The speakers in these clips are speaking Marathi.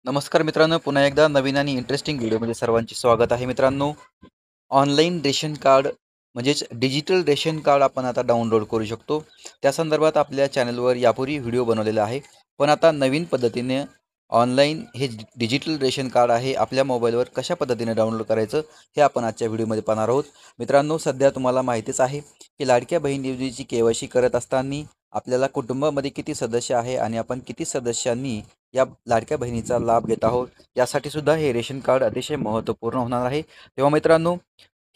नमस्कार मित्रांनो, पुन्हा एकदा नवीन आणि इंटरेस्टिंग व्हिडिओमध्ये सर्वांचे स्वागत आहे. मित्रांनो, ऑनलाईन रेशन कार्ड म्हणजेच डिजिटल रेशन कार्ड आपण आता डाउनलोड करू शकतो. त्या संदर्भात आपल्या चॅनलवर यापूर्वी व्हिडिओ बनवलेला आहे. पण आता नवीन पद्धतीने ऑनलाईन हे डिजिटल रेशन कार्ड आहे आपल्या मोबाईलवर कशा पद्धतीने डाउनलोड करायचं हे आपण आजच्या व्हिडिओमध्ये पाहणार आहोत. मित्रांनो, सध्या तुम्हाला माहितीच आहे की लाडक्या बहीण योजनेची केवायसी करत असताना आपल्याला कुटुंबामध्ये किती सदस्य आहे आणि आपण किती सदस्यांनी या लाडक्या बहिणीचा लाभ घेत आहोत यासाठी सुद्धा हे रेशन कार्ड अतिशय महत्त्वपूर्ण होणार आहे. तेव्हा मित्रांनो,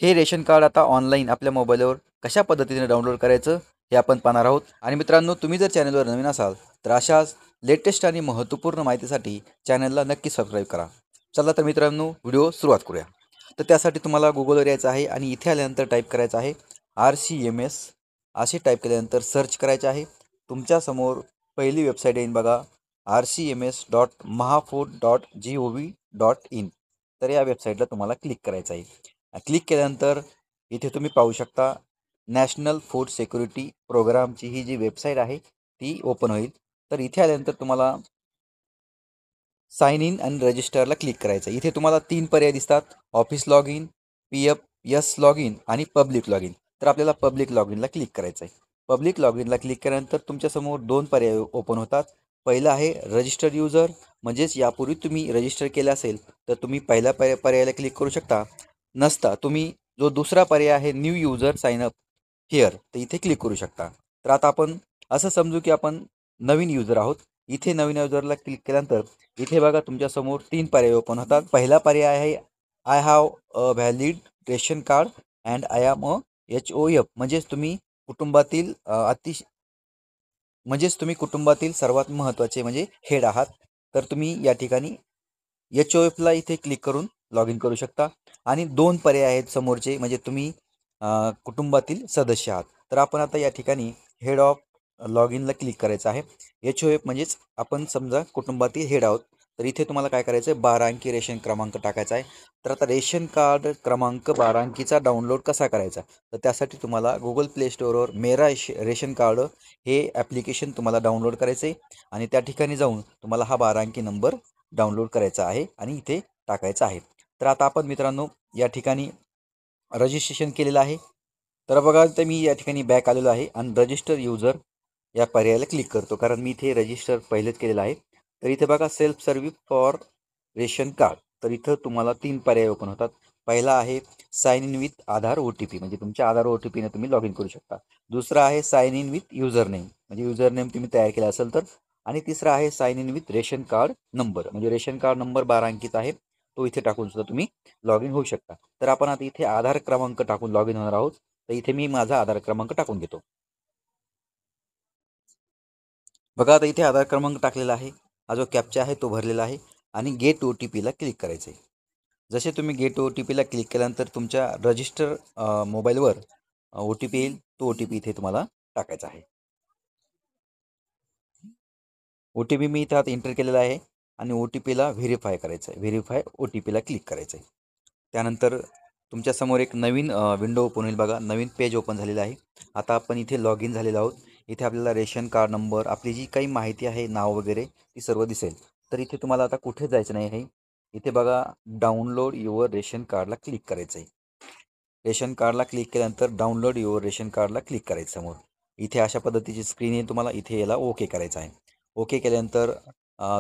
हे रेशन कार्ड आता ऑनलाईन आपल्या मोबाईलवर कशा पद्धतीने डाउनलोड करायचं हे आपण पाहणार आहोत. आणि मित्रांनो, तुम्ही जर चॅनलवर नवीन असाल तर अशाच लेटेस्ट आणि महत्त्वपूर्ण माहितीसाठी चॅनलला नक्की सबस्क्राईब करा. चला तर मित्रांनो, व्हिडिओ सुरुवात करूया. तर त्यासाठी तुम्हाला गुगलवर यायचं आहे आणि इथे आल्यानंतर टाईप करायचं आहे RCMS. असे टाईप केल्यानंतर सर्च करायचे आहे. तुमच्यासमोर पहिली वेबसाईट येईल बघा, rcms.mahfood.gov.in. तर या वेबसाईटला तुम्हाला क्लिक करायचं आहे. क्लिक केल्यानंतर इथे तुम्ही पाहू शकता नॅशनल फूड सिक्युरिटी प्रोग्रामची ही जी वेबसाईट आहे ती ओपन होईल. तर इथे आल्यानंतर तुम्हाला साइन इन आणि रजिस्टरला क्लिक करायचं. इथे तुम्हाला 3 पर्याय दिसतात: office log in, PFS log in आणि पब्लिक लॉग इन. तर आपल्याला पब्लिक लॉग इनला क्लिक करायचं आहे. पब्लिक लॉग इनला क्लिक केल्यानंतर तुमच्यासमोर 2 पर्याय ओपन होतात. पहिला आहे रजिस्टर्ड युजर, म्हणजेच यापूर्वी तुम्ही रजिस्टर केलं असेल तर तुम्ही पहिल्या पर्यायाला क्लिक करू शकता. नसता तुम्ही जो दुसरा पर्याय आहे new user sign up here, तर इथे क्लिक करू शकता. तर आता आपण असं समजू की आपण नवीन युजर आहोत. इथे नवीन युजरला क्लिक केल्यानंतर इथे बघा तुमच्यासमोर 3 पर्याय ओपन होतात. पहिला पर्याय आहे I have a valid ration card and I am a HOF, म्हणजेच तुम्ही कुटुंबातील सर्वात महत्त्वाचे म्हणजे हेड आहात. तर तुम्ही या ठिकाणी HOFला इथे क्लिक करून लॉग इन करू शकता. आणि 2 पर्याय आहेत समोरचे, म्हणजे तुम्ही कुटुंबातील सदस्य आहात. तर आपण आता या ठिकाणी हेड ऑफ लॉग इनला क्लिक करायचं आहे. HOF म्हणजेच आपण समजा कुटुंबातील हेड आहोत. तर इथे तुम्हाला काय करायचं आहे, 12 अंकी रेशन क्रमांक टाकायचा आहे. तर आता रेशन कार्ड क्रमांक 12 अंकीचा डाउनलोड कसा करायचा, तर त्यासाठी तुम्हाला गुगल प्ले स्टोअरवर मेरा रेशन कार्ड हे ॲप्लिकेशन तुम्हाला डाउनलोड करायचं आहे. आणि त्या ठिकाणी जाऊन तुम्हाला हा 12 अंकी नंबर डाउनलोड करायचा आहे आणि इथे टाकायचा आहे. तर आता आपण मित्रांनो या ठिकाणी रजिस्ट्रेशन केलेलं आहे. तर बघा, तर मी या ठिकाणी बॅक आलेलो आहे आणि रजिस्टर युजर या पर्यायाला क्लिक करतो, कारण मी इथे रजिस्टर पहिलेच केलेलं आहे. तर इथे बघा self service for ration card. तर इथं तुम्हाला 3 पर्याय ओपन होतात. पहिला आहे sign in with Aadhaar OTP, म्हणजे तुमच्या आधार OTPने तुम्ही लॉग इन करू शकता. दुसरा आहे sign in with user name, म्हणजे युजर नेम तुम्ही तयार केला असेल तर. आणि तिसरा आहे sign in with ration card number, म्हणजे रेशन कार्ड नंबर 12 अंकीचा आहे तो इथे टाकून सुद्धा तुम्ही लॉग इन होऊ शकता. तर आपण आता इथे आधार क्रमांक टाकून लॉग इन होणार आहोत. तर इथे मी माझा आधार क्रमांक टाकून घेतो. बघा, आता इथे आधार क्रमांक टाकलेला आहे. हा जो कॅप्चा आहे तो भरलेला आहे आणि गेट OTPला क्लिक करायचं आहे. जसे तुम्ही गेट OTPला क्लिक केल्यानंतर तुमच्या रजिस्टर मोबाईलवर OTP येईल. तो OTP इथे तुम्हाला टाकायचा आहे. OTP मी इथं आता एंटर केलेला आहे आणि OTPला व्हेरीफाय करायचं आहे. व्हेरीफाय OTPला क्लिक करायचं आहे. त्यानंतर तुमच्यासमोर एक नवीन विंडो ओपन होईल बघा. नवीन पेज ओपन झालेलं आहे. आता आपण इथे लॉग इन झालेलो आहोत. इथे आपल्याला रेशन कार्ड नंबर, आपली जी काही माहिती आहे, नाव वगैरे ती सर्व दिसेल. तर इथे तुम्हाला आता कुठे जायचं नाही आहे. इथे बघा, डाउनलोड युअर रेशन कार्डला क्लिक करायचं आहे. रेशन कार्डला क्लिक केल्यानंतर डाउनलोड युअर रेशन कार्डला क्लिक करायचं समोर. इथे अशा पद्धतीची स्क्रीन येईल तुम्हाला. इथे याला ओके करायचं आहे. ओके केल्यानंतर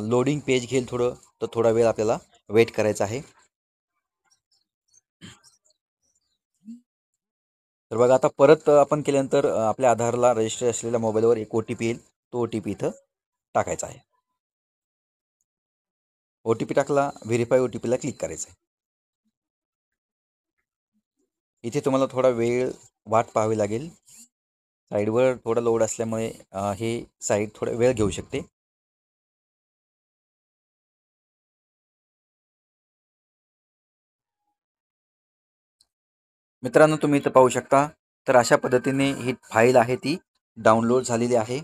लोडिंग पेज घेईल थोडं, तर थोडा वेळ आपल्याला वेट करायचा आहे. तर बघा, आता परत आपण केल्यानंतर आपल्या आधारला रजिस्टर असलेल्या मोबाईलवर एक OTP येईल. तो OTP इथं टाकायचा आहे. OTP टाकला, व्हेरीफाय OTPला क्लिक करायचं आहे. इथे तुम्हाला थोडा वेळ वाट पाहावी लागेल. साईडवर थोडा लोड असल्यामुळे हे साईड थोडा वेळ घेऊ शकते. मित्रांनो, तुम्ही इथं पाहू शकता. तर अशा पद्धतीने ही फाईल आहे ती डाउनलोड झालेली आहे.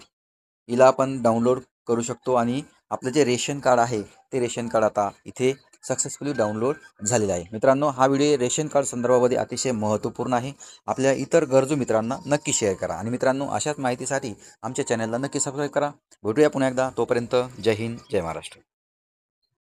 हिला आपण डाउनलोड करू शकतो आणि आपलं जे रेशन कार्ड आहे ते रेशन कार्ड आता इथे सक्सेसफुली डाउनलोड झालेलं आहे. मित्रांनो, हा व्हिडिओ रेशन कार्ड संदर्भामध्ये अतिशय महत्त्वपूर्ण आहे. आपल्या इतर गरजू मित्रांना नक्की शेअर करा आणि मित्रांनो, अशाच माहितीसाठी आमच्या चॅनलला नक्की सबस्क्राईब करा. भेटूया पुन्हा एकदा. तोपर्यंत जय हिंद, जय महाराष्ट्र.